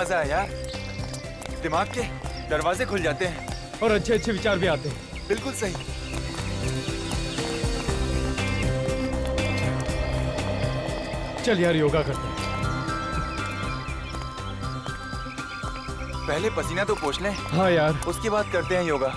मजा है यार, दिमाग के दरवाजे खुल जाते हैं और अच्छे अच्छे विचार भी आते हैं। बिल्कुल सही। चल यार योगा करते हैं। पहले पसीना तो पोंछ लें, हाँ यार। उसके बाद करते हैं योगा।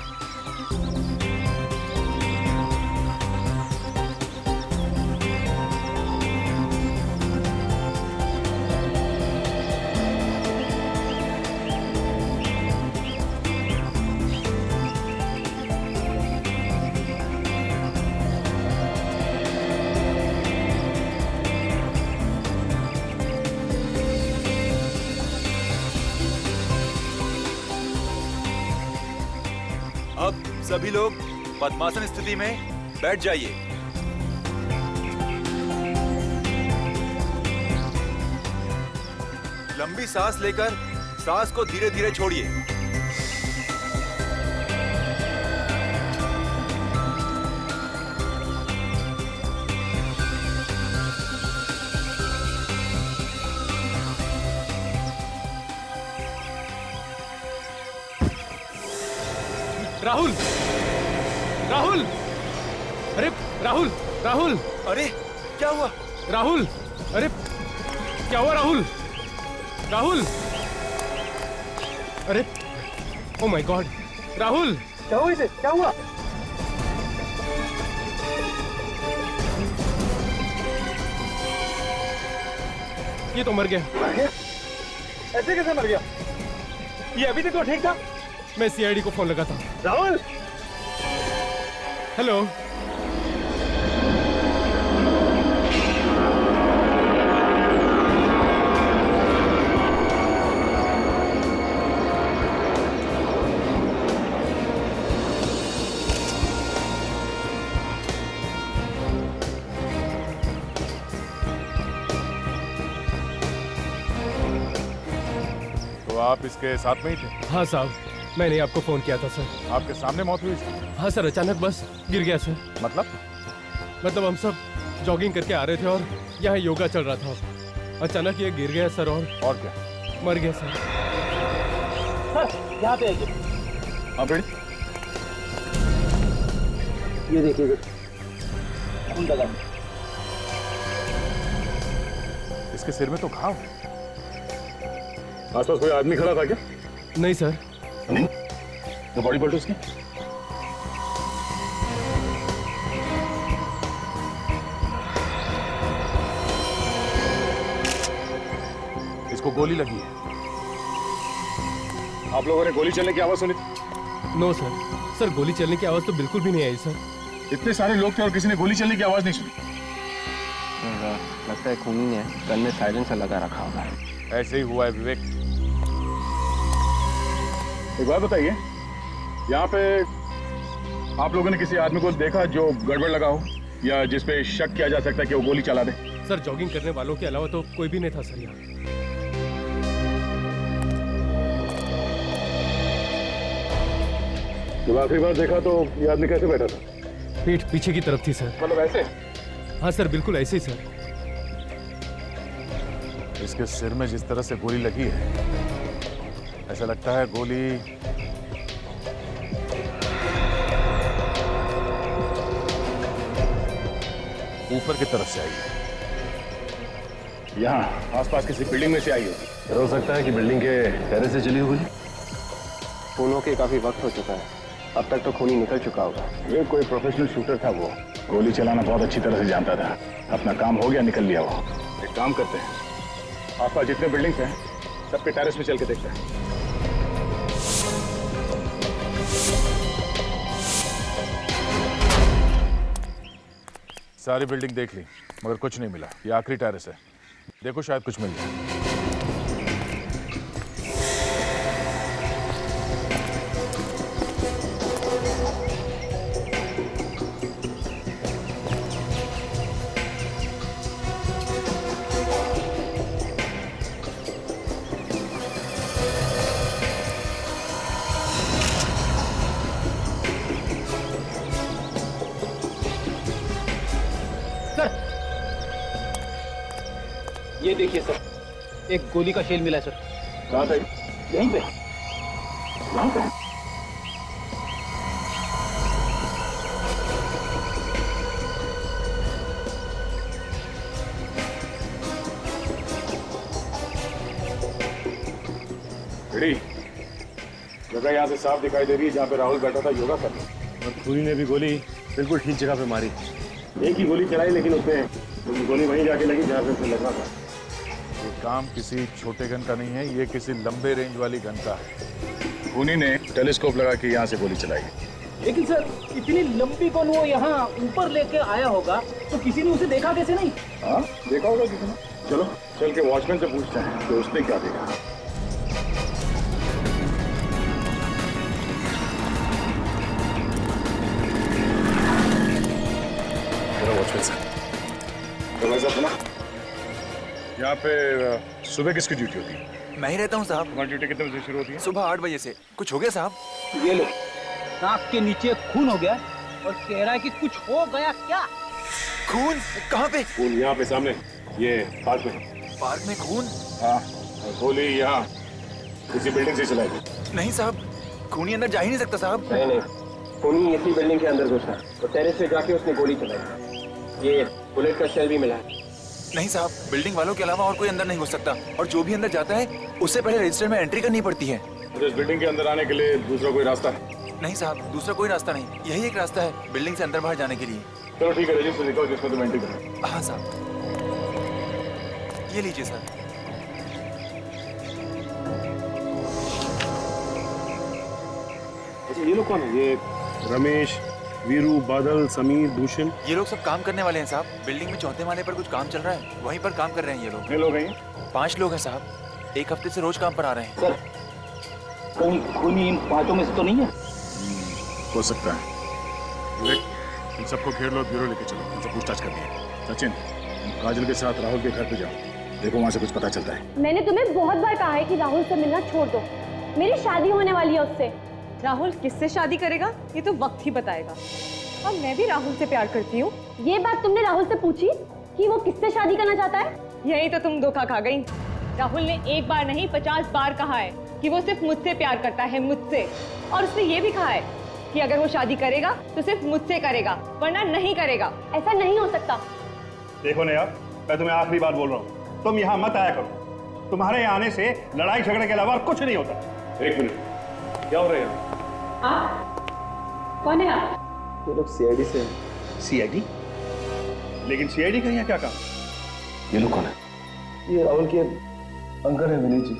अब सभी लोग पद्मासन स्थिति में बैठ जाइए। लंबी सांस लेकर सांस को धीरे धीरे छोड़िए। राहुल, राहुल, अरे राहुल, राहुल, अरे क्या हुआ? राहुल, अरे क्या हुआ राहुल? राहुल, अरे ओ माय गॉड, राहुल क्या हुआ इसे? क्या हुआ? ये तो मर गया। ऐसे कैसे मर गया? ये अभी तक तो ठीक था। मैं सीआईडी को फोन लगाता हूँ। राहुल, हेलो, तो आप इसके साथ में ही थे? हाँ साहब, मैंने आपको फोन किया था सर। आपके सामने मौत हुई इसकी? हाँ सर, अचानक बस गिर गया सर। मतलब हम सब जॉगिंग करके आ रहे थे और यहाँ योगा चल रहा था। अचानक ये गिर गया सर और क्या? मर गया सर। सर यहाँ पे आइए। हाँ बेटी, ये देखिए खून लगा। इसके सिर में तो घाव। आसपास कोई आदमी खड़ा था क्या? नहीं सर। तो बॉडी पलटो उसकी। इसको गोली लगी है। आप लोगों ने गोली चलने की आवाज सुनी थी? No sir. सर गोली चलने की आवाज तो बिल्कुल भी नहीं आई सर। इतने सारे लोग थे और किसी ने गोली चलने की आवाज नहीं सुनी? लगता है खूनी ने गन में साइलेंसर लगा रखा होगा। ऐसे ही हुआ है विवेक। एक बात बताइए, यहाँ पे आप लोगों ने किसी आदमी को देखा जो गड़बड़ लगा हो या जिस पे शक किया जा सकता है कि वो गोली चला दे? सर जॉगिंग करने वालों के अलावा तो कोई भी नहीं था सर यहाँ। जब आखिरी बार देखा तो ये आदमी कैसे बैठा था? पीठ पीछे की तरफ थी सर। मतलब ऐसे? हाँ सर, बिल्कुल ऐसे ही सर। इसके सिर में जिस तरह से गोली लगी है, ऐसा लगता है गोली ऊपर की तरफ से आई है। यहाँ आसपास किसी बिल्डिंग में से आई होगी। हो सकता है कि बिल्डिंग के टेरेस से चली होगी। खूनों के काफी वक्त हो चुका है, अब तक तो खूनी निकल चुका होगा। ये कोई प्रोफेशनल शूटर था, वो गोली चलाना बहुत अच्छी तरह से जानता था। अपना काम हो गया, निकल लिया वो। एक काम करते हैं, आसपास जितने बिल्डिंग्स हैं सबके टेरेस में चल के देखते हैं। सारी बिल्डिंग देख ली मगर कुछ नहीं मिला। ये आखिरी टेरेस है, देखो शायद कुछ मिल जाए। ये देखिए सर, एक गोली का शेल मिला है सर। कहाँ था? यहीं पे। यहाँ पे? रेडी? जगह यहाँ से साफ दिखाई दे रही है जहाँ पे राहुल बैठा था योगा करने। और खूनी ने भी गोली बिल्कुल ठीक जगह पे मारी। एक ही गोली चलाई लेकिन उसने गोली वहीं जाके लगी जहाँ पे उसे लगना था। ये काम किसी छोटे गन का नहीं है, ये किसी लंबे रेंज वाली गन का है। खूनी ने टेलीस्कोप लगा के यहाँ से गोली चलाई। लेकिन सर इतनी लंबी कौन वो यहाँ ऊपर लेके आया होगा तो किसी ने उसे देखा कैसे नहीं? हाँ देखा होगा किसी ने। चलो चल के वॉचमैन से पूछते हैं कि उसने क्या देखा। वॉचमैन सर, तो वैसा सुना, यहाँ पे सुबह किसकी ड्यूटी होती है? मैं ही रहता हूँ साहब। तुम्हारी ड्यूटी कितने बजे शुरू होती है? सुबह 8 बजे से। कुछ हो गया साहब? ये लो, नाक के नीचे खून हो गया और कह रहा है कि कुछ हो गया क्या? खून? कहाँ पे? खून यहाँ पे सामने, ये पार्क में। पार्क में खून? हाँ, और गोली यहाँ किसी बिल्डिंग से चलाई गई। नहीं साहब, खूनी अंदर जा ही नहीं सकता साहब। नहीं नहीं, खूनी इसी बिल्डिंग के अंदर घुसा और टेरेस पे जाके उसने गोली चलाई। ये बुलेट का शेल भी मिला है। नहीं साहब, बिल्डिंग वालों के अलावा और कोई अंदर नहीं घुस सकता, और जो भी अंदर जाता है उससे पहले रजिस्टर में एंट्री करनी पड़ती है। तो इस बिल्डिंग के अंदर आने के लिए दूसरा कोई रास्ता है? नहीं साहब, दूसरा कोई रास्ता नहीं, यही एक रास्ता है बिल्डिंग से अंदर बाहर जाने के लिए। चलो ठीक है, रजिस्टर दिखाओ जिसमें तुम एंट्री करो। हाँ साहब, ये लीजिए सर। अच्छा ये लोग कौन है? ये रमेश, वीरू, बादल, समीर, भूषण। ये लोग सब काम करने वाले हैं साहब। बिल्डिंग में चौथे माले पर कुछ काम चल रहा है, वहीं पर काम कर रहे हैं ये लोग। कितने लोग हैं? 5 लोग हैं साहब, एक हफ्ते से रोज काम पर आ रहे हैं। सर कहीं खूनी इन 5 में से तो नहीं है? हो सकता है। विवेक, इन सबको घेर लो, ब्यूरो लेके चलो, उनसे पूछताछ करनी है। सचिन, तुम काजल के साथ राहुल के घर पे जाओ, देखो वहाँ से कुछ पता चलता है। मैंने तुम्हें बहुत बार कहा है कि राहुल से मिलना छोड़ दो, मेरी शादी होने वाली है उससे। राहुल किससे शादी करेगा ये तो वक्त ही बताएगा। और मैं भी राहुल से प्यार करती हूँ। ये बात तुमने राहुल से पूछी कि वो किससे शादी करना चाहता है? यही तो तुम धोखा खा गई। राहुल ने एक बार नहीं 50 बार कहा है कि वो सिर्फ मुझसे प्यार करता है, मुझसे। और उसने ये भी कहा है कि अगर वो शादी करेगा तो सिर्फ मुझसे करेगा, वरना नहीं करेगा। ऐसा नहीं हो सकता। देखो नया, मैं तुम्हें आखिरी बार बोल रहा हूँ, तुम यहाँ मत आया करो। तुम्हारे यहाँ आने से लड़ाई झगड़े के अलावा कुछ नहीं होता। एक मिनट, क्या हो रहा है यहाँ? कौन है आप? ये लोग सीआईडी से। सीआईडी? लेकिन सीआईडी का यहाँ क्या काम? ये लोग कौन है? ये राहुल के अंकल है विनीत जी,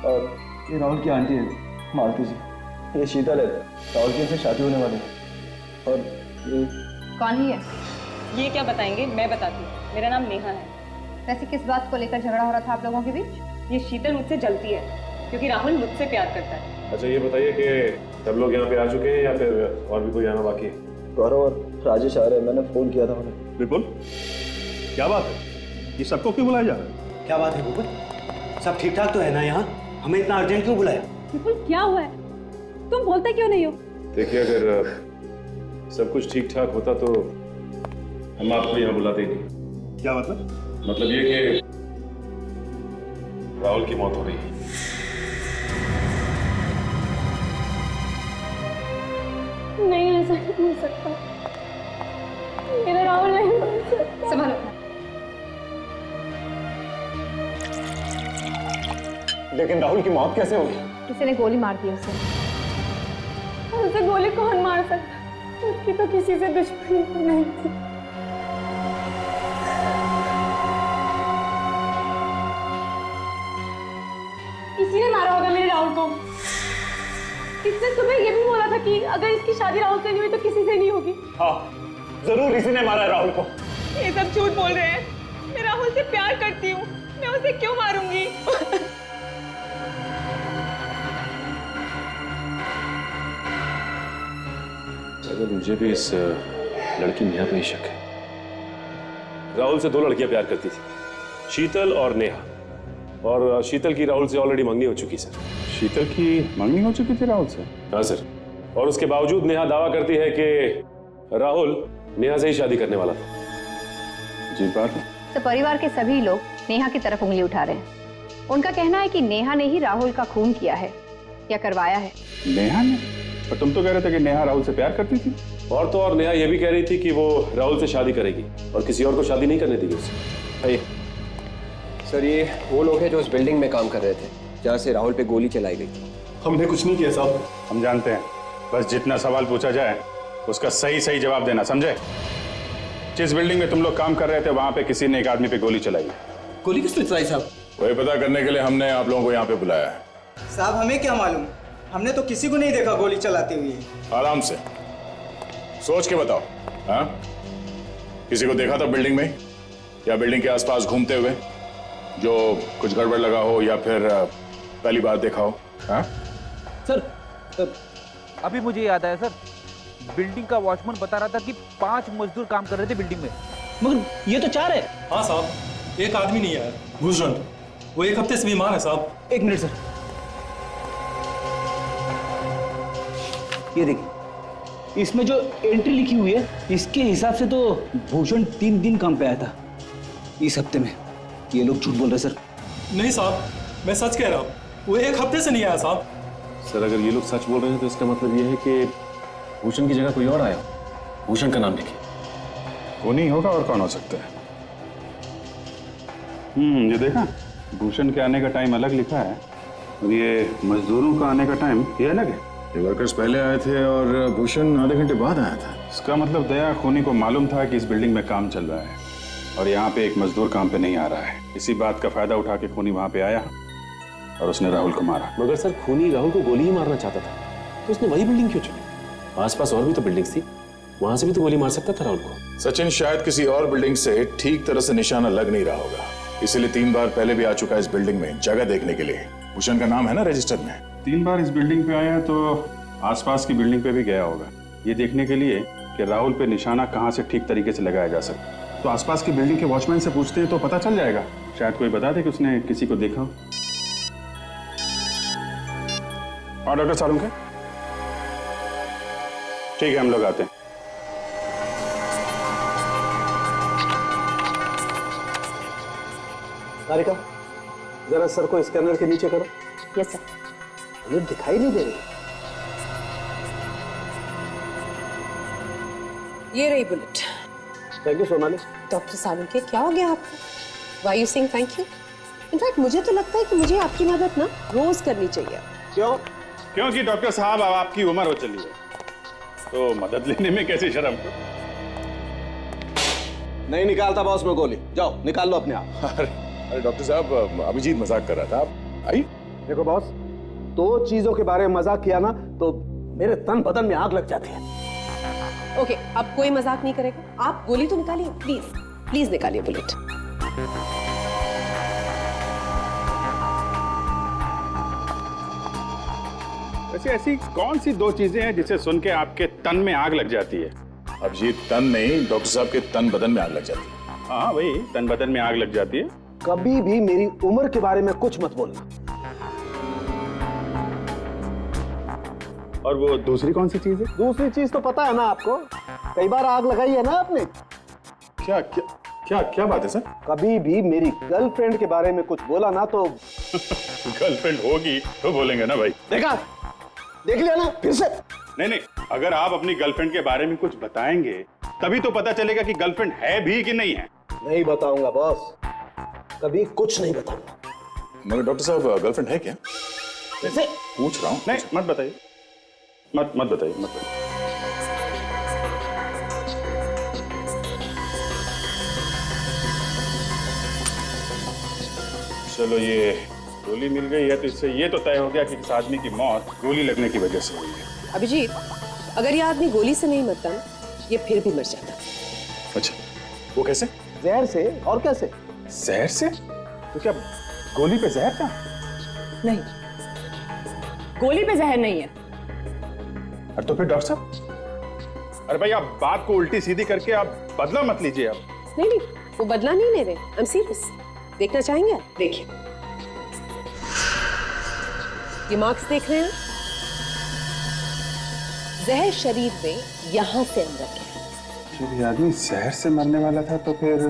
और ये राहुल की आंटी है मालती जी। ये शीतल है, राहुल की से शादी होने वाली है। और ये कौन ही है? ये क्या बताएंगे, मैं बताती हूँ। मेरा नाम नेहा है। वैसे किस बात को लेकर झगड़ा हो रहा था आप लोगों के बीच? ये शीतल मुझसे जलती है क्योंकि राहुल मुझसे प्यार करता है। अच्छा ये बताइए कि सब लोग यहाँ पे आ चुके हैं या फिर और भी कोई आना बाकी है? गौरव और राजेश आ रहे हैं, मैंने फोन किया था उन्हें। विपुल, क्या बात है? ये सबको क्यों बुलाया जा रहा है? क्या बात है विपुल? सब ठीक ठाक तो है ना यहाँ? हमें इतना अर्जेंट क्यों बुलाया? विपुल क्या हुआ है? तुम बोलते क्यों नहीं हो? देखिए अगर सब कुछ ठीक ठाक होता तो हम आपको यहाँ बुलाते ही नहीं। क्या मतलब? मतलब ये कि राहुल की मौत हो गई। नहीं, ऐसा नहीं हो सकता। मेरा राहुल नहीं हो सकता। संभालो। लेकिन राहुल की मौत कैसे होगी? किसी ने गोली मार दी उसे। और उसे गोली कौन मार सकता? उसकी तो किसी से दुश्मनी नहीं थी। किसी ने मारा होगा मेरे राहुल को। इसने तुम्हें ये भी बोला था कि अगर इसकी शादी राहुल से नहीं हुई तो किसी से नहीं होगी। हाँ, जरूर इसी ने मारा है राहुल को। ये सब झूठ बोल रहे हैं। मैं राहुल से प्यार करती हूँ, मैं उसे क्यों मारूंगी? अगर मुझे भी इस लड़की नेहा पे ही शक है। राहुल से 2 लड़कियां प्यार करती थी, शीतल और नेहा। और शीतल की राहुल से ऑलरेडी मंगनी हो चुकी सर। शीतल की मंगनी हो चुकी थी राहुल से? हाँ सर, और उसके बावजूद नेहा दावा करती है कि राहुल नेहा से ही शादी करने वाला था। जी बात है। तो परिवार के सभी लोग नेहा की तरफ उंगली उठा रहे हैं। उनका कहना है कि नेहा ने ही राहुल का खून किया है या करवाया है। नेहा ने? पर तुम तो कह रहे थे कि नेहा राहुल से प्यार करती थी। और तो और नेहा यह भी कह रही थी कि वो राहुल से शादी करेगी और किसी और को शादी नहीं करने देगी उसे। सर ये वो लोग हैं जो उस बिल्डिंग में काम कर रहे थे जहाँ से राहुल पे गोली चलाई गई थी। हमने कुछ नहीं किया साहब। हम जानते हैं, बस जितना सवाल पूछा जाए उसका सही सही जवाब देना, समझे? जिस बिल्डिंग में तुम लोग काम कर रहे थे वहां पे किसी ने एक आदमी पे गोली चलाई। गोली किसने चलाई साहब? वही पता करने के लिए हमने आप लोगों को यहाँ पे बुलाया है। साहब हमें क्या मालूम, हमने तो किसी को नहीं देखा गोली चलाते हुए। आराम से सोच के बताओ। हाँ, किसी को देखा था बिल्डिंग में या बिल्डिंग के आसपास घूमते हुए जो कुछ गड़बड़ लगा हो या फिर पहली बार देखा हो? हाँ सर अभी मुझे याद आया सर, बिल्डिंग का वॉचमैन बता रहा था कि 5 मजदूर काम कर रहे थे बिल्डिंग में, मगर ये तो 4 है। हाँ साहब, एक आदमी नहीं है भूषण, वो 1 हफ्ते से बीमार है साहब। 1 मिनट सर, ये देखिए इसमें जो एंट्री लिखी हुई है इसके हिसाब से तो भूषण 3 दिन काम पे आया था इस हफ्ते में। ये लोग झूठ बोल रहे सर। नहीं साहब, मैं सच कह रहा हूँ, वो 1 हफ्ते से नहीं आया साहब। सर अगर ये लोग सच बोल रहे हैं तो इसका मतलब ये है कि भूषण की जगह कोई और आया। भूषण का नाम लिखिए। वो नहीं होगा और कौन हो सकता है? ये देखा, भूषण के आने का टाइम अलग लिखा है और ये मजदूरों का आने का टाइम ये अलग है। ये वर्कर्स पहले आए थे और भूषण आधे घंटे बाद आया था। इसका मतलब दया खूनी को मालूम था कि इस बिल्डिंग में काम चल रहा है और यहाँ पे एक मजदूर काम पे नहीं आ रहा है। इसी बात का फायदा उठा के खूनी वहां पे आया और उसने राहुल को मारा। मगर सर खूनी राहुल को गोली ही मारना चाहता था तो उसने वही बिल्डिंग क्यों चुनी? आसपास और भी तो बिल्डिंग्स थी, वहां से भी तो गोली मार सकता था राहुल को। सचिन शायद किसी और बिल्डिंग से ठीक तरह से निशाना लग नहीं रहा होगा, इसीलिए 3 बार पहले भी आ चुका है इस बिल्डिंग में जगह देखने के लिए। भूषण का नाम है ना रजिस्टर में। 3 बार इस बिल्डिंग पे आया तो आसपास की बिल्डिंग पे भी गया होगा, ये देखने के लिए कि राहुल पे निशाना कहाँ से ठीक तरीके से लगाया जा सकता। तो आसपास की बिल्डिंग के वॉचमैन से पूछते हैं तो पता चल जाएगा, शायद कोई बता दे कि उसने किसी को देखा हो। और डॉक्टर सारुण के ठीक है, हम लोग आते हैं। सारिका, जरा सर को स्कैनर के नीचे करो। Yes sir. हमें दिखाई नहीं दे रही। ये रही bullet. Thank you Sonali. Doctor Salu के क्या हो गया आपको? Why you saying thank you? In fact मुझे तो लगता है कि मुझे आपकी मदद ना रोज करनी चाहिए। क्यों? क्योंकि डॉक्टर साहब अब आपकी उम्र हो चली है तो मदद लेने में कैसी शर्म? नहीं निकालता बॉस में गोली, जाओ निकाल लो अपने आप। अरे डॉक्टर साहब, अभिजीत मजाक कर रहा था। आप आई। देखो बॉस, 2 चीजों के बारे में मजाक किया ना तो मेरे तन बदन में आग लग जाती है। ओके, अब कोई मजाक नहीं करेगा। आप गोली तो निकालिए प्लीज, प्लीज निकालिए बुलेट। वैसे ऐसी कौन सी 2 चीजें हैं जिसे सुन के आपके तन में आग लग जाती है? अब ये तन नहीं, डॉक्टर साहब के तन बदन में आग लग जाती है। हाँ वही, तन बदन में आग लग जाती है। कभी भी मेरी उम्र के बारे में कुछ मत बोलना। और वो दूसरी कौन सी चीज है? दूसरी चीज तो पता है ना आपको, कई बार आग लगाई है ना आपने। क्या क्या क्या क्या बात है सर? कभी भी मेरी गर्लफ्रेंड के बारे में कुछ बोला ना तो गर्लफ्रेंड होगी तो बोलेंगे ना भाई। देखा, देख लिया ना फिर से। नहीं, अगर आप अपनी गर्लफ्रेंड के बारे में कुछ बताएंगे तभी तो पता चलेगा कि गर्लफ्रेंड है भी कि नहीं है। नहीं बताऊंगा बॉस, कभी कुछ नहीं बताऊंगा। मगर डॉक्टर साहब गर्लफ्रेंड है क्या? कैसे? पूछ रहा हूँ। नहीं, मत बताइए, मत बताइए, मत बताइए। चलो ये गोली मिल गई है तो इससे ये तो तय हो गया कि इस आदमी की मौत गोली लगने की वजह से हुई है। अभिजीत, अगर ये आदमी गोली से नहीं मरता ये फिर भी मर जाता। अच्छा, वो कैसे? जहर से। और कैसे? जहर से? तो क्या गोली पे जहर था? नहीं, गोली पे जहर नहीं है। अरे तो फिर डॉक्टर साहब, अरे भाई आप बात को उल्टी सीधी करके आप बदला मत लीजिए। आप नहीं, वो बदला नहीं ले रहे। I am serious. देखना चाहेंगे? देखिए, ये मार्क्स देख रहे हैं? जहर शरीर में यहां से अंदर गया। जब ये आदमी जहर से मरने वाला था तो फिर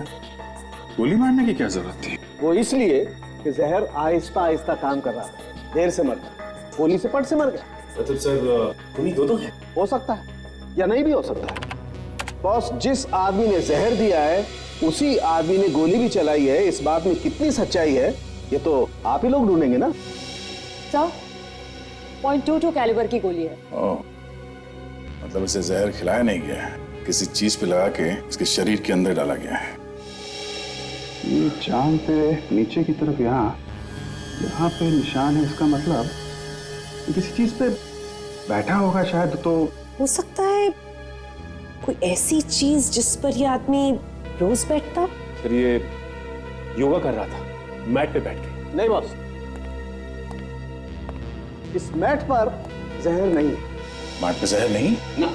गोली मारने की क्या जरूरत थी? वो इसलिए कि जहर आहिस्ता आहिस्ता काम कर रहा था, देर से मर गया, गोली से पट से मर गया। मतलब सर उन्हीं दो है? हो सकता है या नहीं भी हो सकता है। बॉस, जिस आदमी ने जहर दिया है उसी आदमी ने गोली भी चलाई है। इस बात में कितनी सच्चाई है ये तो आप ही लोग ढूंढेंगे ना। सर, .22 कैलिबर की गोली है। ओह, मतलब इसे जहर खिलाया नहीं गया है, किसी चीज पे लगा के इसके शरीर के अंदर डाला गया है। ये चांद पे नीचे की तरफ यहाँ पे निशान है, इसका मतलब किसी चीज पे बैठा होगा शायद। तो हो सकता है कोई ऐसी चीज जिस पर ये आदमी रोज बैठता। सर ये योगा कर रहा था मैट पे बैठ के। नहीं बॉस, इस मैट पर जहर नहीं है। मैट पे जहर नहीं ना।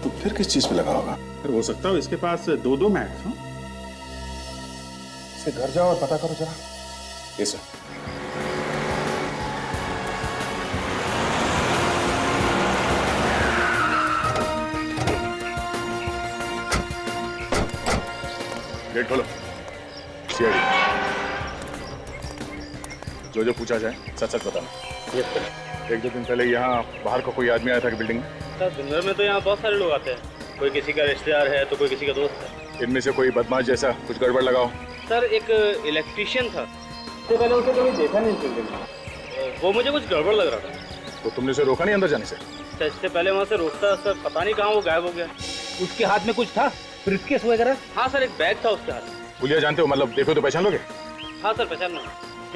तो फिर किस चीज पे लगा होगा? फिर हो सकता है इसके पास दो मैट्स हों। इसे घर जाओ और पता करो जरा। ये सर। गेट खोलो। सीआईडी, जो पूछा जाए सच सच बताना। एक दो दिन पहले यहाँ बाहर का कोई आदमी आया था कि बिल्डिंग में? सर दिन में तो यहाँ बहुत सारे लोग आते हैं, कोई किसी का रिश्तेदार है तो कोई किसी का दोस्त है। इनमें से कोई बदमाश जैसा कुछ गड़बड़ लगाओ। सर एक इलेक्ट्रीशियन था, इससे पहले उसे कभी देखा नहीं बिल्डिंग में, वो मुझे कुछ गड़बड़ लग रहा था। तो तुमने उसे रोका नहीं अंदर जाने से? सर इससे पहले वहाँ से रोकता, सर पता नहीं कहाँ वो गायब हो गया। उसके हाथ में कुछ था, ब्रीफकेस वगैरह? हाँ सर, एक बैग था उसके हाथ में। पुलिया जानते हो, मतलब देखो तो पहचान लोगे? हाँ सर पहचान लो।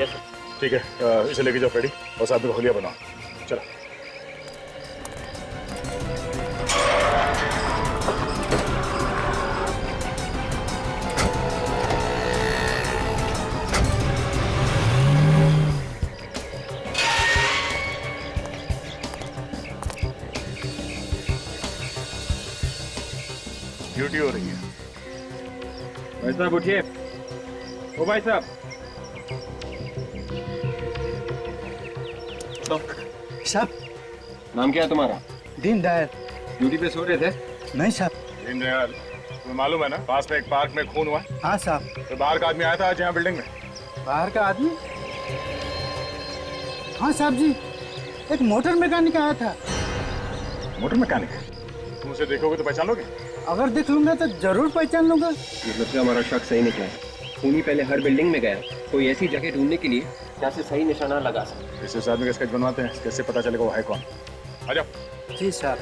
Yes sir. ठीक है, इसे लेके जाओ फ्रेडी और साथ में होलिया बनाओ। चलो। ड्यूटी हो रही है। भाई साहब उठिए। ओ भाई साहब। साहब, नाम क्या है तुम्हारा? दीनदयाल। ड्यूटी पे सो रहे थे? नहीं साहब। दीनदयाल, तुम्हें मालूम है ना पास में एक पार्क में खून हुआ? हाँ साहब। तो बाहर का आदमी आया था आज यहाँ बिल्डिंग में। बाहर का आदमी? हाँ साहब जी, एक मोटर मैकेनिक आया था। Motor mechanic? तुम उसे देखोगे तो पहचान लोगे? अगर देख लूंगा तो जरूर पहचान लूंगा। मतलब से हमारा शक सही निकला है। खूनी पहले हर बिल्डिंग में गया, कोई ऐसी जगह ढूंढने के लिए जहाँ से सही निशाना लगा सके। इस आदमी का स्केच बनवाते हैं, कैसे पता चलेगा वो है कौन? आ जाओ। जी साहब।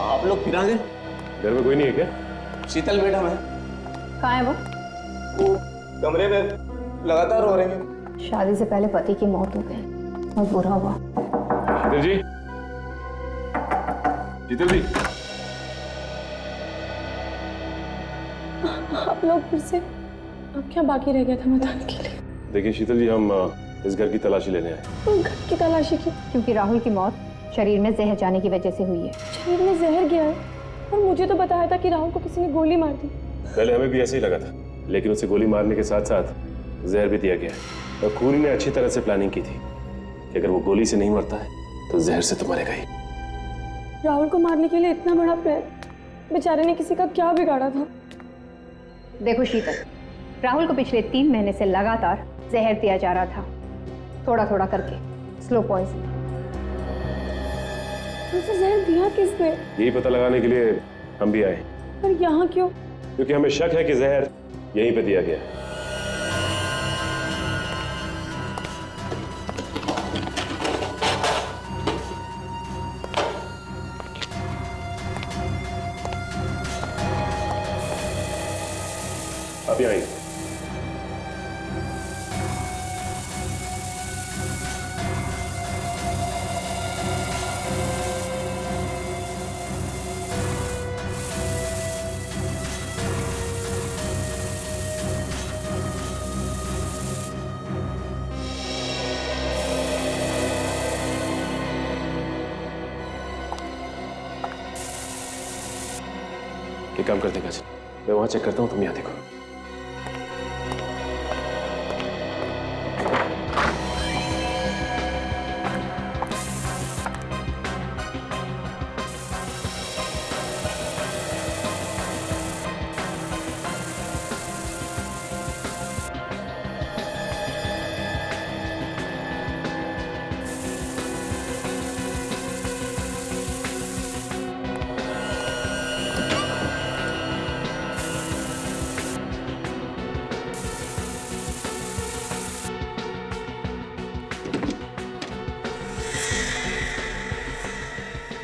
आप लोग फिर आ गए? घर में कोई नहीं है क्या? शीतल मैडम है। कहाँ है वो? कमरे में लगातार रो रही है। शादी से पहले पति की मौत हो गई, बहुत बुरा हुआ। शीतल जी, शीतल जी। आप लोग फिर से, अब क्या बाकी रह गया था बताने के लिए? देखिए शीतल जी, हम इस घर की तलाशी लेने आए। तो घर की तलाशी की? क्योंकि राहुल की मौत शरीर में जहर जाने की वजह से हुई है। शरीर में जहर गया है? और मुझे तो बताया था कि राहुल को किसी ने गोली मार दी। पहले हमें भी ऐसे ही लगा था, लेकिन उसे गोली मारने के साथ साथ जहर भी दिया गया है। और खूनी ने अच्छी तरह से प्लानिंग की थी कि अगर वो गोली से नहीं मरता है तो जहर से तो मरेगा ही। राहुल को मारने के लिए इतना बड़ा प्रयत्न, बेचारे ने किसी का क्या बिगाड़ा था? देखो शीतल, राहुल को पिछले 3 महीने से लगातार जहर दिया जा रहा था, थोड़ा थोड़ा करके, स्लो पॉइजन। उसे जहर दिया किसने? यही पता लगाने के लिए हम भी आए। पर यहाँ क्यों? क्योंकि हमें शक है कि जहर यहीं पे दिया गया है। अभी आएंगे। एक काम करते काजल, मैं वहां चेक करता हूं, तुम यहाँ देखो।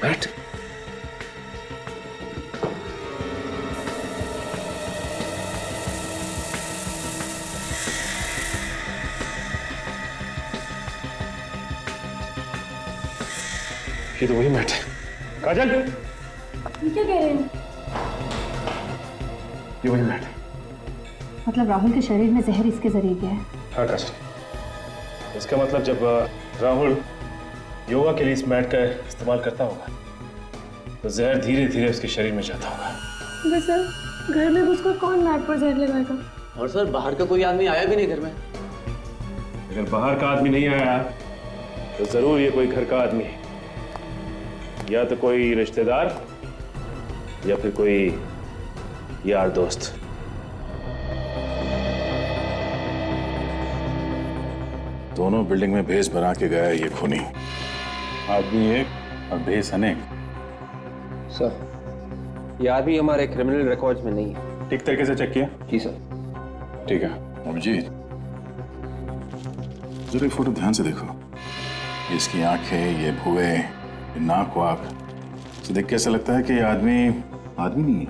बैठ। ये तो वही मैट है। काजल, ये क्या कह रहे हैं? ये वही मैट है। मतलब राहुल के शरीर में जहर इसके जरिए गया है। हाँ काजल, इसका मतलब जब राहुल योगा के लिए इस मैट का इस्तेमाल करता होगा तो जहर धीरे धीरे उसके शरीर में जाता होगा। अबे सर, घर में घुसकर कौन मैट पर जहर लगाएगा? और सर बाहर का कोई आदमी आया भी नहीं घर में। अगर बाहर का आदमी नहीं आया तो जरूर ये कोई घर का आदमी है, या तो कोई रिश्तेदार या फिर कोई यार दोस्त। दोनों बिल्डिंग में भेस बना के गया ये खूनी। आदमी एक और भेस अनेक। सर ये आदमी हमारे क्रिमिनल रिकॉर्ड्स में नहीं है। ठीक तरीके से चेक किया? जी सर। ठीक है अभिजीत, जरा ये फोटो ध्यान से देखो। इसकी आंखें, ये भुए, ये नाक वाक से देख के ऐसा लगता है कि ये आदमी नहीं है।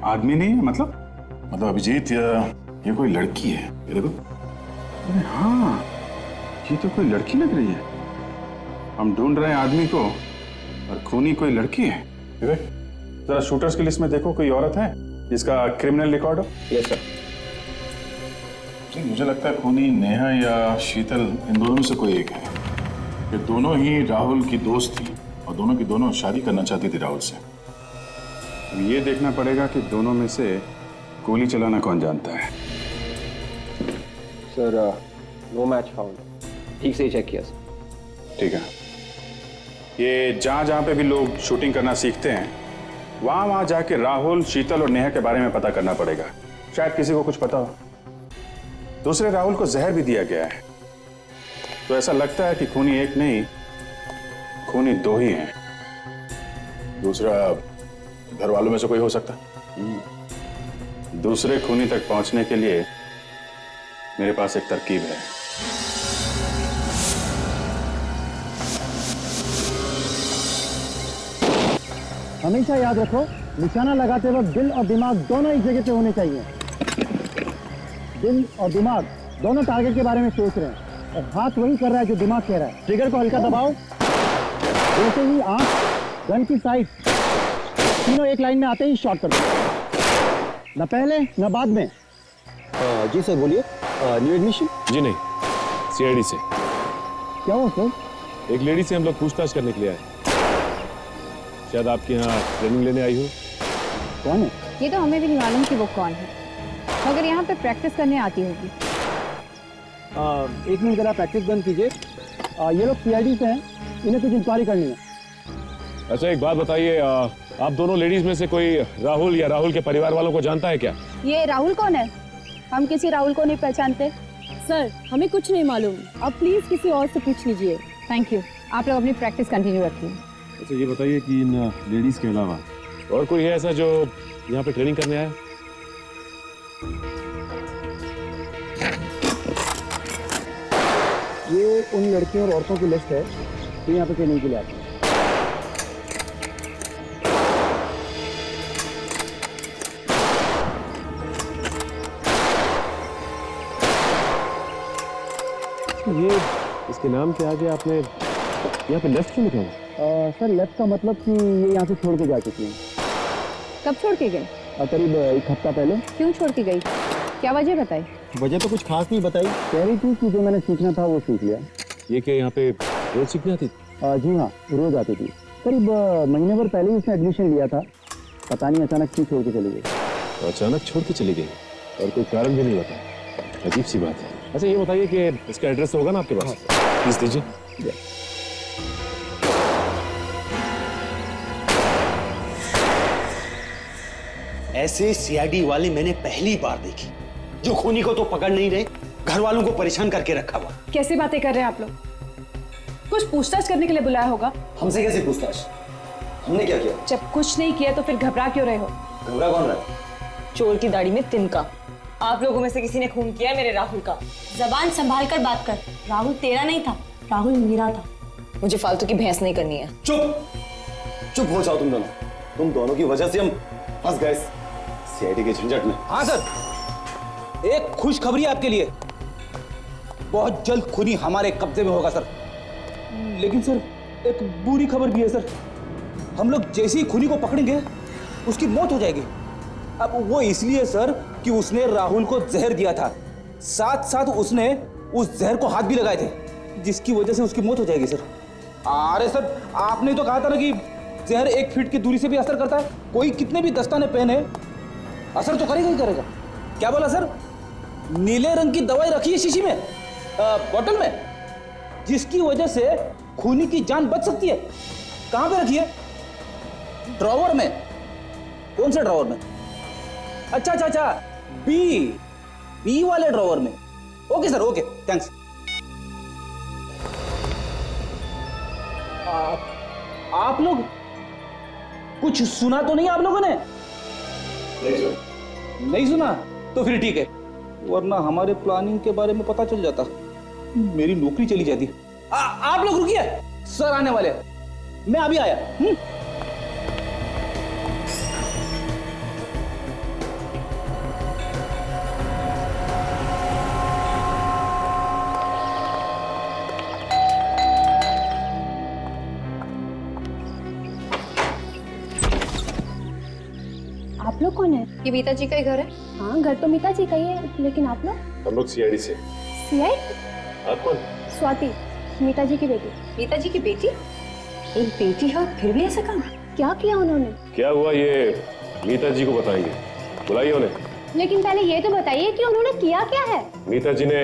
आदमी नहीं है मतलब अभिजीत ये कोई लड़की है। ये देखो। अरे हाँ, ये तो कोई लड़की लग रही है। हम ढूंढ रहे हैं आदमी को और खूनी कोई लड़की है। जरा शूटर्स की लिस्ट में देखो, कोई औरत है जिसका क्रिमिनल रिकॉर्ड हो? Yes sir. मुझे लगता है खूनी नेहा या शीतल, इन दोनों में से कोई एक है। ये दोनों ही राहुल की दोस्त थी और दोनों की दोनों शादी करना चाहती थी राहुल से। अब ये देखना पड़ेगा कि दोनों में से गोली चलाना कौन जानता है। Sir no match found. ठीक से ही चेक किया सर। ठीक है। ये जहां जहां पे भी लोग शूटिंग करना सीखते हैं वहां वहां जाके राहुल, शीतल और नेहा के बारे में पता करना पड़ेगा। शायद किसी को कुछ पता हो। दूसरे राहुल को जहर भी दिया गया है, तो ऐसा लगता है कि खूनी एक नहीं, खूनी दो ही हैं। दूसरा घर वालों में से कोई हो सकता है। दूसरे खूनी तक पहुंचने के लिए मेरे पास एक तरकीब है। हमेशा याद रखो, निशाना लगाते वक्त दिल और दिमाग दोनों एक जगह पे होने चाहिए। दिल और दिमाग दोनों टारगेट के बारे में सोच रहे हैं और हाथ वही कर रहा है जो दिमाग कह रहा है। ट्रिगर को हल्का दबाओ। जैसे ही आंख, गन की साइड, तीनों एक लाइन में आते ही शॉट कर दो। न पहले न बाद में। जी सर बोलिए। New admission? जी नहीं, सीआईडी से। क्या हुआ सर? एक लेडी से हम लोग पूछताछ करने के लिए आए। शायद आपके यहाँ ट्रेनिंग लेने आई हो। कौन है? ये तो हमें भी नहीं मालूम कि वो कौन है, मगर यहाँ पे प्रैक्टिस करने आती होगी। एक मिनट जरा प्रैक्टिस बंद कीजिए। ये लोग सीआईडी से हैं, इन्हें कुछ इंक्वायरी करनी है। अच्छा एक बात बताइए, आप दोनों लेडीज में से कोई राहुल या राहुल के परिवार वालों को जानता है क्या? ये राहुल कौन है? हम किसी राहुल को नहीं पहचानते। सर हमें कुछ नहीं मालूम, आप प्लीज किसी और से पूछ लीजिए। Thank you. आप लोग अपनी प्रैक्टिस कंटिन्यू रखिए। अच्छा ये बताइए कि इन लेडीज के अलावा और कोई है ऐसा जो यहाँ पे ट्रेनिंग करने आया? ये उन लड़कियों और औरतों की लिस्ट है जो यहाँ पे ट्रेनिंग के लिए आती हैं। ये इसके नाम के आगे आपने यहाँ पे लेफ्ट क्यों लिखा है? सर लेफ्ट का मतलब कि ये यहाँ से छोड़ के जा चुकी हैं। कब छोड़ के गई? करीब एक हफ्ता पहले। क्यों छोड़ के गई? क्या वजह बताई? वजह तो कुछ खास नहीं बताई, कह रही थी कि जो मैंने सीखना था वो सीख लिया। ये क्या यहाँ पे रोज सीखने आती थी? जी हाँ, रोज आती थी। करीब महीने भर पहले ही उसने एडमिशन लिया था, पता नहीं अचानक क्यों छोड़ के चली गई। तो अचानक छोड़ के चली गई और कोई कारण भी नहीं बताया? अजीब सी बात है। अच्छा ये बताइए कि इसका एड्रेस होगा ना आपके पास? प्लीज दीजिए। ऐसे सीआईडी वाले मैंने पहली बार देखी, जो खूनी को तो पकड़ नहीं रहे, घर वालों को परेशान करके रखा हुआ। कैसी बातें कर रहे हैं आप लोग? कुछ पूछताछ करने के लिए बुलाया होगा। हमसे कैसे पूछताछ? हमने क्या किया? जब कुछ नहीं किया तो फिर घबरा क्यों रहे हो? घबरा कौन रहा है? चोर की दाढ़ी में तिनका। आप लोगों में से किसी ने खून किया है मेरे राहुल का। जबान संभाल कर बात कर। राहुल तेरा नहीं था, राहुल मेरा था। मुझे फालतू की बहस नहीं करनी है। चुप हो जाओ तुम दोनों की वजह से हम फंस गए सीआईडी के झंझट में। हाँ सर, एक खुशखबरी आपके लिए, बहुत जल्द खूनी हमारे कब्जे में होगा सर। लेकिन सर एक बुरी खबर भी है सर, हम लोग जैसे ही खूनी को पकड़ेंगे उसकी मौत हो जाएगी। अब वो इसलिए सर कि उसने राहुल को जहर दिया था, साथ साथ उसने उस जहर को हाथ भी लगाए थे, जिसकी वजह से उसकी मौत हो जाएगी सर। अरे सर आपने तो कहा था ना कि जहर 1 फीट की दूरी से भी असर करता है, कोई कितने भी दस्ताने पहने असर तो करेगा ही करेगा। क्या बोला सर? नीले रंग की दवाई रखी है शीशी में, बोतल में, जिसकी वजह से खूनी की जान बच सकती है। कहां पे रखी है? ड्रॉवर में। कौन से ड्रॉवर में? अच्छा, बी वाले ड्रॉवर में। Okay sir, okay, thanks. आप लोग कुछ सुना तो नहीं आप लोगों ने? नहीं सुना तो फिर ठीक है, वरना हमारे प्लानिंग के बारे में पता चल जाता, मेरी नौकरी चली जाती। आप लोग रुकिए, सर आने वाले, मैं अभी आया। आप लोग कौन है? ये मीता जी का ही घर है। हाँ, घर तो मीता जी का ही है, लेकिन आप लोग? हम लोग सीआईडी से। सीआईडी? आप कौन? स्वाति, मीता जी की बेटी। मीता जी की बेटी? एक बेटी है फिर भी ऐसा काम? क्या किया उन्होंने? क्या हुआ ये मीता जी को बताएंगे, बुलाइए उन्हें। लेकिन पहले ये तो बताइए कि उन्होंने किया क्या है? मीता जी ने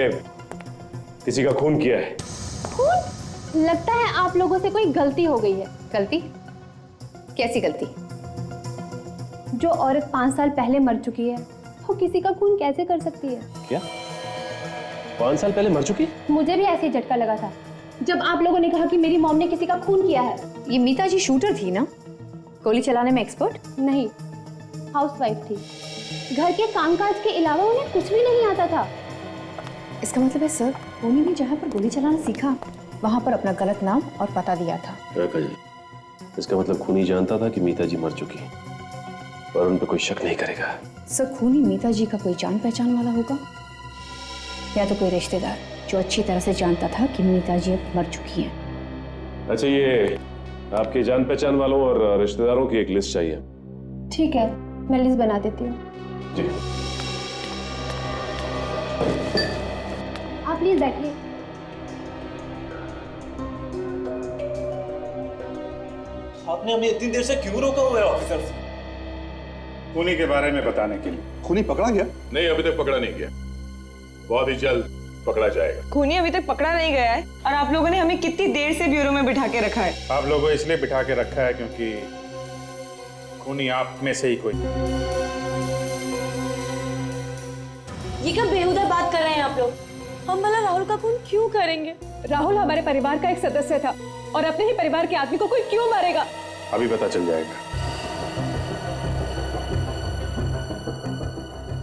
किसी का खून किया है। खून? लगता है आप लोगों से कोई गलती हो गई है। गलती? कैसी गलती? जो औरत 5 साल पहले मर चुकी है, वो किसी का खून कैसे कर सकती है? क्या 5 साल पहले मर चुकी? मुझे भी ऐसे ही झटका लगा था जब आप लोगों ने कहा कि मेरी मॉम ने किसी का खून किया है। ये मीता जी शूटर थी ना, गोली चलाने में एक्सपर्ट? नहीं, हाउसवाइफ थी। घर के कामकाज के अलावा उन्हें कुछ भी नहीं आता था। इसका मतलब है सर, खूनी ने जहाँ पर गोली चलाना सीखा वहां पर अपना गलत नाम और पता दिया था। इसका मतलब खूनी जानता था कि मीता जी मर चुकी है और उन पर कोई शक नहीं करेगा। सर, खूनी मीता जी का कोई जान पहचान वाला होगा, या तो कोई रिश्तेदार जो अच्छी तरह से जानता था कि मीता जी अब मर चुकी हैं। अच्छा, ये आपके जान पहचान वालों और रिश्तेदारों की एक लिस्ट चाहिए। ठीक है, मैं लिस्ट बना देती हूँ। जी। आप प्लीज बैठिए। आपने हमें इतनी देर से क्यों रोका हुआ है ऑफिसर? खूनी के बारे में बताने के लिए। खूनी पकड़ा गया? नहीं, अभी तक पकड़ा नहीं गया, बहुत ही जल्द पकड़ा जाएगा। खूनी अभी तक पकड़ा नहीं गया है और आप लोगों ने हमें कितनी देर से ब्यूरो में बिठा के रखा है? आप लोगों को इसलिए बिठा के रखा है क्योंकि खूनी आप में से ही कोई। ये क्या बेहुदा बात कर रहे हैं आप लोग? हम भला राहुल का खून क्यों करेंगे? राहुल हमारे परिवार का एक सदस्य था और अपने ही परिवार के आदमी को कोई क्यों मारेगा? अभी पता चल जाएगा।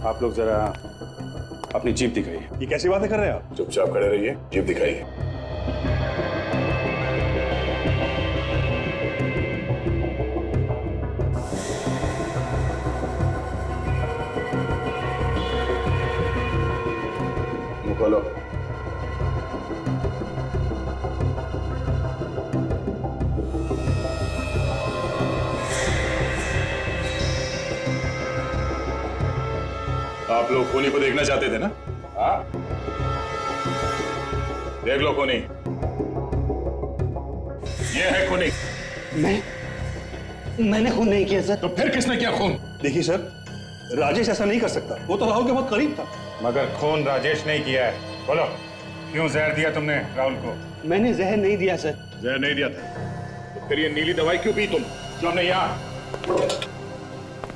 आप लोग जरा अपनी जीप दिखाइए। ये कैसी बातें कर रहे हैं आप? चुपचाप खड़े रहिए, जीप दिखाइए। मुंह खोलो। आप लोग खूनी को देखना चाहते थे ना? हाँ, देख लो खूनी। ये है खूनी। मैंने खून नहीं किया सर। तो फिर किसने किया खून? देखिए सर, राजेश ऐसा नहीं कर सकता, वो तो राहुल के बहुत करीब था। मगर खून राजेश नहीं किया है। बोलो, क्यों जहर दिया तुमने राहुल को? मैंने जहर नहीं दिया सर। जहर नहीं दिया था तो फिर ये नीली दवाई क्यों पी तुम, जो हमने यहाँ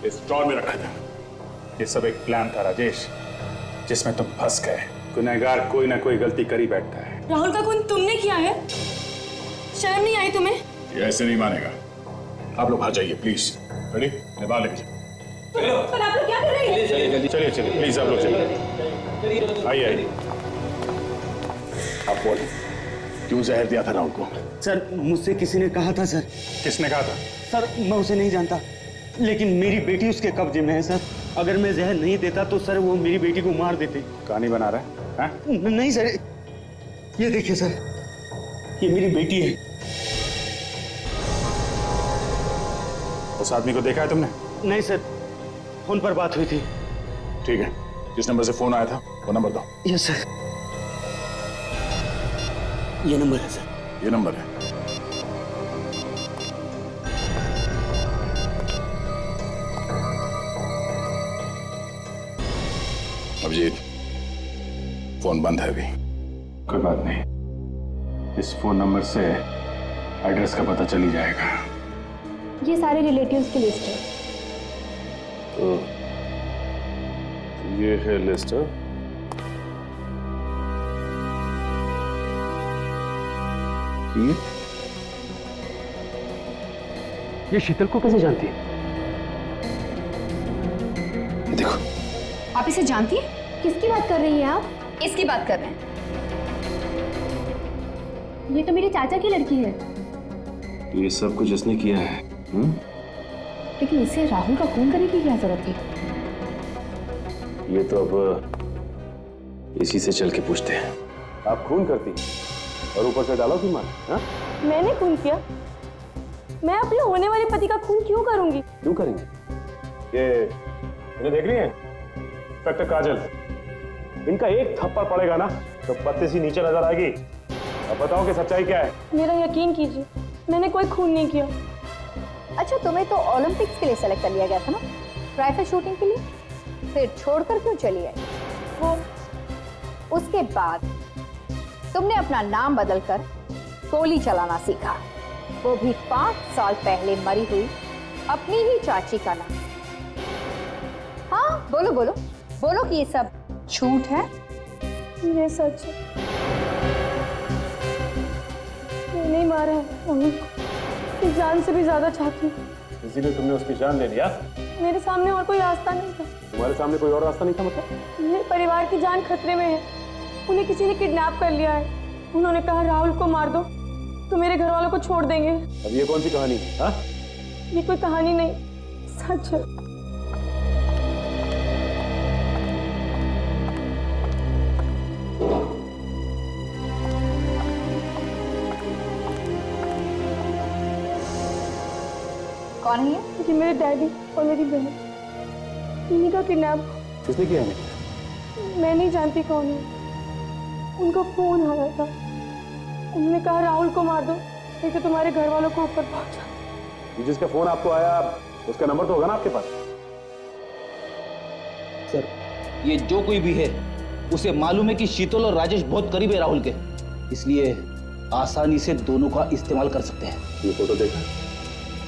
इस स्टोर में रखा था? ये सब एक प्लान था राजेश, जिसमें तुम फंस गए। गुनहगार कोई ना कोई गलती कर ही बैठता है। राहुल का खून तुमने किया है? शर्म नहीं आई तुम्हें? ये ऐसे नहीं मानेगा। आप लोग बाहर जाइए प्लीज। रेडी? मैं बाहर लेके जाऊँ। पर आप लोग क्या कर रहे हैं? चलिए चलिए प्लीज, आप लोग चलिए। आइए आइए। आप बोलिए, क्यों जहर दिया था राहुल को? सर मुझसे किसी ने कहा था सर। किसने कहा था? सर मैं उसे नहीं जानता, लेकिन मेरी बेटी उसके कब्जे में है सर। अगर मैं जहर नहीं देता तो सर वो मेरी बेटी को मार देते। कहानी बना रहा है? नहीं सर, ये देखिए सर, ये मेरी बेटी है। उस आदमी को देखा है तुमने? नहीं सर, फोन पर बात हुई थी। ठीक है, जिस नंबर से फोन आया था वो नंबर दो। यस सर, ये नंबर है सर। ये नंबर है। अभिजीत, फोन बंद है अभी। कोई बात नहीं, इस फोन नंबर से एड्रेस का पता चल ही जाएगा। ये सारे रिलेटिव्स की लिस्ट है। ये है लिस्ट। ये शीतल को कैसे जानती है? देखो, आप इसे जानती है? किसकी बात कर रही हैं आप? इसकी बात कर रहे हैं। ये तो मेरे चाचा की लड़की है। ये सब कुछ इसने किया है। लेकिन इसे राहुल का खून करने की क्या जरूरत थी? ये तो अब इसी से चल के पूछते हैं। आप खून करती और ऊपर से डालो की मार। मैंने खून किया? मैं अपने होने वाले पति का खून क्यों करूंगी? क्यों करेंगे? ये इन्हें देख रही हैं? इंस्पेक्टर काजल, इनका एक थप्पड़ पड़ेगा ना तो पत्ते सी नीचे नजर आएगी। अब बताओ कि सच्चाई क्या है? मेरा यकीन कीजिए, मैंने कोई खून नहीं किया। अच्छा, तुम्हें तो ओलंपिक्स के लिए सेलेक्ट कर लिया गया था ना, राइफल शूटिंग के लिए, फिर छोड़कर क्यों चली आई? वो उसके बाद तुमने अपना नाम बदलकर गोली चलाना सीखा, वो भी 5 साल पहले मरी हुई अपनी ही चाची का नाम। हाँ बोलो बोलो बोलो कि ये सब झूठ है। ये सच है, मैंने ही मारा है राहुल को। इस जान से भी ज्यादा चाहती हूँ। इसीलिए तुमने उसकी जान ले लिया? मेरे सामने और कोई रास्ता नहीं था। तुम्हारे सामने कोई और रास्ता नहीं था मतलब? मेरे परिवार की जान खतरे में है। उन्हें किसी ने किडनैप कर लिया है। उन्होंने कहा राहुल को मार दो तो मेरे घर वालों को छोड़ देंगे। अब ये कौन सी कहानी है? हाँ? ये कोई कहानी नहीं, सच है। कौन है ये? कि मेरे डैडी और मेरी बहन, इन्हीं का किडनैप। किसने किया है? मैं नहीं जानती कौन है। उनको फोन आया था, उन्होंने कहा राहुल को मार दो नहीं तो तुम्हारे घर वालों को ऊपर पहुंचा। जिसका फोन आपको आया उसका नंबर तो होगा ना आपके पास? सर, ये जो कोई भी है उसे मालूम है कि शीतल और राजेश बहुत करीब है राहुल के, इसलिए आसानी से दोनों का इस्तेमाल कर सकते हैं। ये फोटो देखा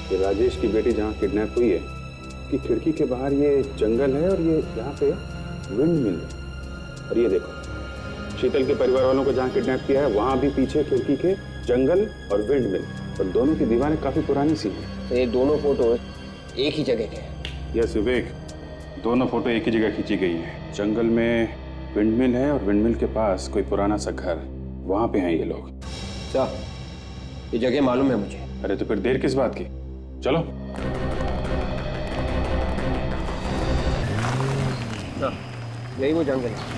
कि राजेश की बेटी जहाँ किडनैप हुई है कि खिड़की के बाहर ये जंगल है और ये यहाँ पे विंड मिल है। और ये देखो शीतल के परिवार वालों को जहाँ किडनैप किया है वहाँ भी पीछे खिड़की के जंगल और विंड मिल, और दोनों की दीवारें काफी पुरानी सी हैं। तो ये दोनों फोटो एक ही जगह के हैं? यस विवेक, दोनों फोटो एक ही जगह खींची गई है। जंगल में विंड मिल है और विंड मिल के पास कोई पुराना सा घर, वहाँ पे हैं ये लोग। अच्छा, ये जगह मालूम है मुझे। अरे तो फिर देर किस बात की, चलो। यही वो जंगल है।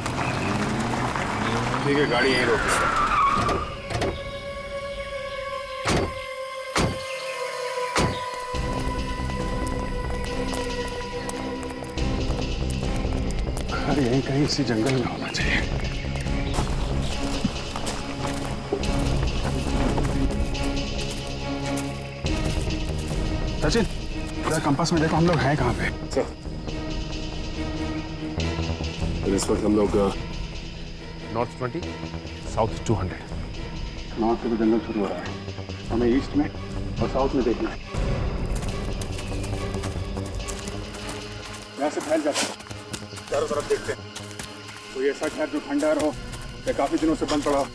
ठीक है, गाड़ी यहीं रोक। घर यहीं कहीं इसी जंगल में होना चाहिए। सचिन, इधर कंपास में देखो हम लोग हैं कहाँ पे। इस वक्त हम लोग नॉर्थ 20 साउथ 200। नॉर्थ से तो जंगल शुरू हो रहा है, हमें ईस्ट में और साउथ में देखना है। यहाँ से फैल जाते हैं, चारों तरफ देखते हैं कोई ऐसा घर जो खंडहर हो या काफी दिनों से बंद पड़ा हो।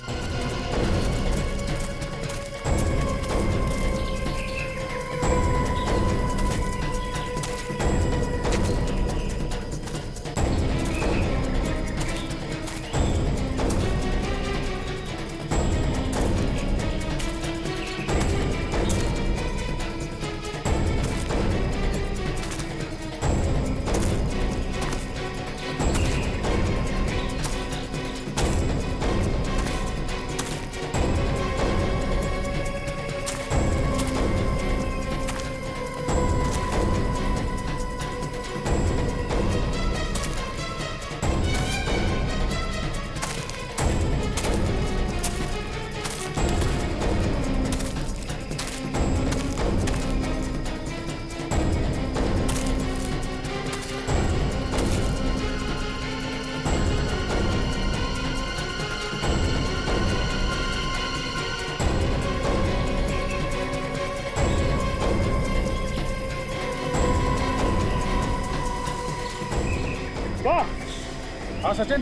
सचिन।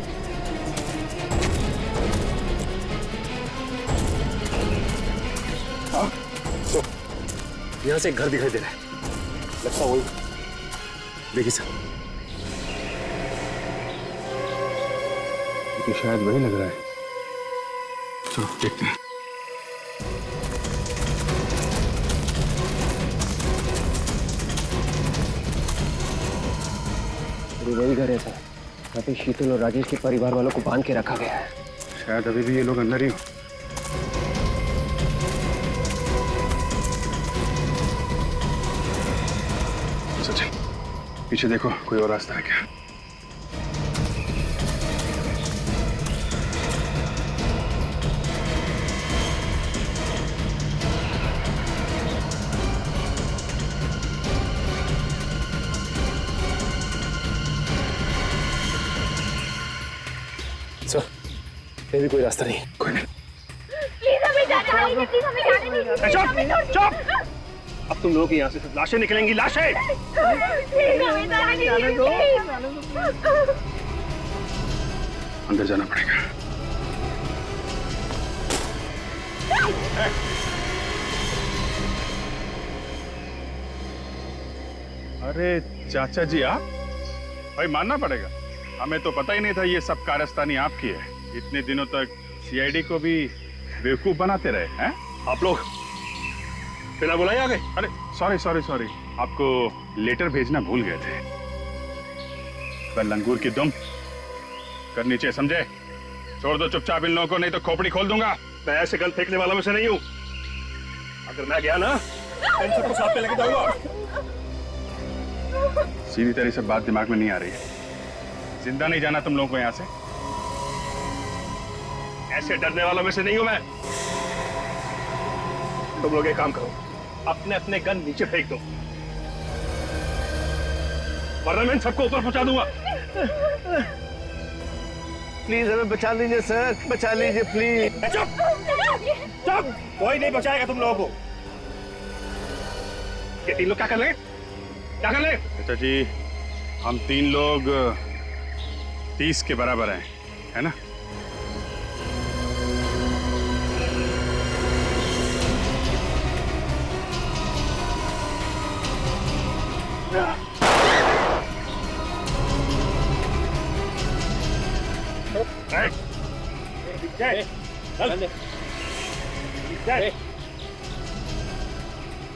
तो यहाँ से एक घर दिखाई दे रहा है, लगता वही। देखिए सर, तो शायद वही लग रहा है। चलो देखते हैं। वही घर है सर, यहाँ पे शीतल और राजेश के परिवार वालों को बांध के रखा गया है। शायद अभी भी ये लोग अंदर ही हो। सचिन, पीछे देखो, कोई और रास्ता है क्या? सर, ये भी कोई रास्ता नहीं। कोई नहीं। प्लीज हमें जाने दीजिए, प्लीज हमें जाने दीजिए। चुप चुप। अब तुम लोगों की यहाँ से सिर्फ लाशें निकलेंगी, लाशें। प्लीज हमें जाने दीजिए। अंदर जाना पड़ेगा। अरे चाचा जी, आप? भाई मानना पड़ेगा, हमें तो पता ही नहीं था ये सब कारस्तानी आपकी है। इतने दिनों तक सीआईडी को भी बेवकूफ बनाते रहे हैं आप लोग। बिना बुलाए आ गए। अरे सॉरी सॉरी सॉरी, आपको लेटर भेजना भूल गए थे। पर लंगूर की दुम कर नीचे, समझे? छोड़ दो चुपचाप इन लोगों को, नहीं तो खोपड़ी खोल दूंगा। मैं ऐसे गन फेंकने वालों में से नहीं हूं। अगर मैं गया ना, इन सबको साथ में लेके जाऊंगा। सीधी तरह से बात दिमाग में नहीं आ रही है। जिंदा नहीं जाना तुम लोगों को यहां से। ऐसे डरने वालों में से नहीं हूं मैं। तुम लोग एक काम करो, अपने अपने गन नीचे फेंक दो, वरना मैं इन सबको ऊपर पहुंचा दूंगा। प्लीज हमें बचा लीजिए सर, बचा लीजिए प्लीज। चुप चुप, कोई नहीं बचाएगा तुम लोगों को। ये तीन लोग क्या कर रहे हैं? क्या कर रहे हैं? चाचा जी, हम तीन लोग 30 के बराबर हैं, है ना?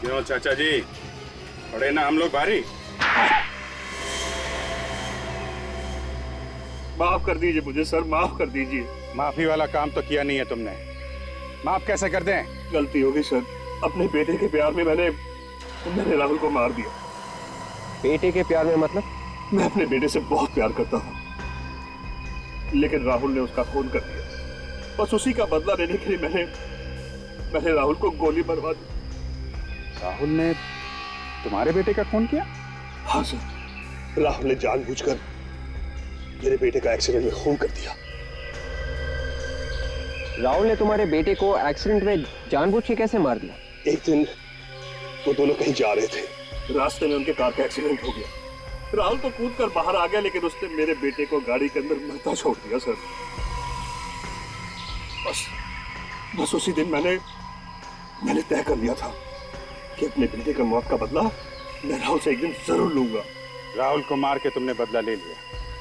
क्यों चाचा जी, पड़े ना हम लोग भारी? माफ कर दीजिए मुझे सर, माफ कर दीजिए। माफी वाला काम तो किया नहीं है तुमने, माफ कैसे कर दें? गलती होगी सर, अपने बेटे के प्यार में मैंने राहुल को मार दिया। बेटे के प्यार में मतलब? मैं अपने बेटे से बहुत प्यार करता हूँ, लेकिन राहुल ने उसका खून कर दिया। बस उसी का बदला लेने के लिए मैंने राहुल को गोली मरवा दी। राहुल ने तुम्हारे बेटे का खून किया? हाँ सर, राहुल ने जानबूझकर मेरे बेटे का एक्सीडेंट में खून कर दिया। राहुल ने तुम्हारे बेटे को एक्सीडेंट में जानबूझ के कैसे मार दिया? एक दिन वो दोनों कहीं जा रहे थे, रास्ते में उनके कार का एक्सीडेंट हो गया। राहुल तो कूद कर बाहर आ गया, लेकिन उसने मेरे बेटे को गाड़ी के अंदर मरता छोड़ दिया सर। बस उसी दिन मैंने तय कर लिया था कि अपने बेटे का मौत का बदला मैं राहुल से एक दिन जरूर लूंगा। राहुल को मार के तुमने बदला ले लिया,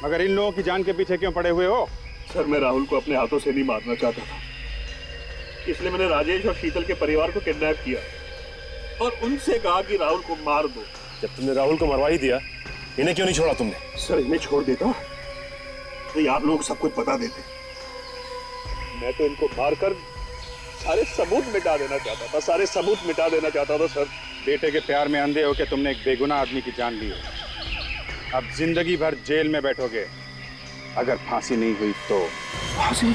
मगर इन लोगों की जान के पीछे क्यों पड़े हुए हो? सर, मैं राहुल को अपने हाथों से नहीं मारना चाहता था, इसलिए मैंने राजेश और शीतल के परिवार को किडनैप किया और उनसे कहा कि राहुल को मार दो। जब तुमने राहुल को मरवा ही दिया, इन्हें क्यों नहीं छोड़ा तुमने? सर, इन्हें छोड़ देता तो ये आप लोगों को सब कुछ बता देते। मैं तो इनको मारकर सारे सबूत मिटा देना चाहता था, सारे सबूत मिटा देना चाहता था सर। बेटे के प्यार में अंधे होकर तुमने एक बेगुनाह आदमी की जान ली है। अब जिंदगी भर जेल में बैठोगे, अगर फांसी नहीं हुई तो। फांसी?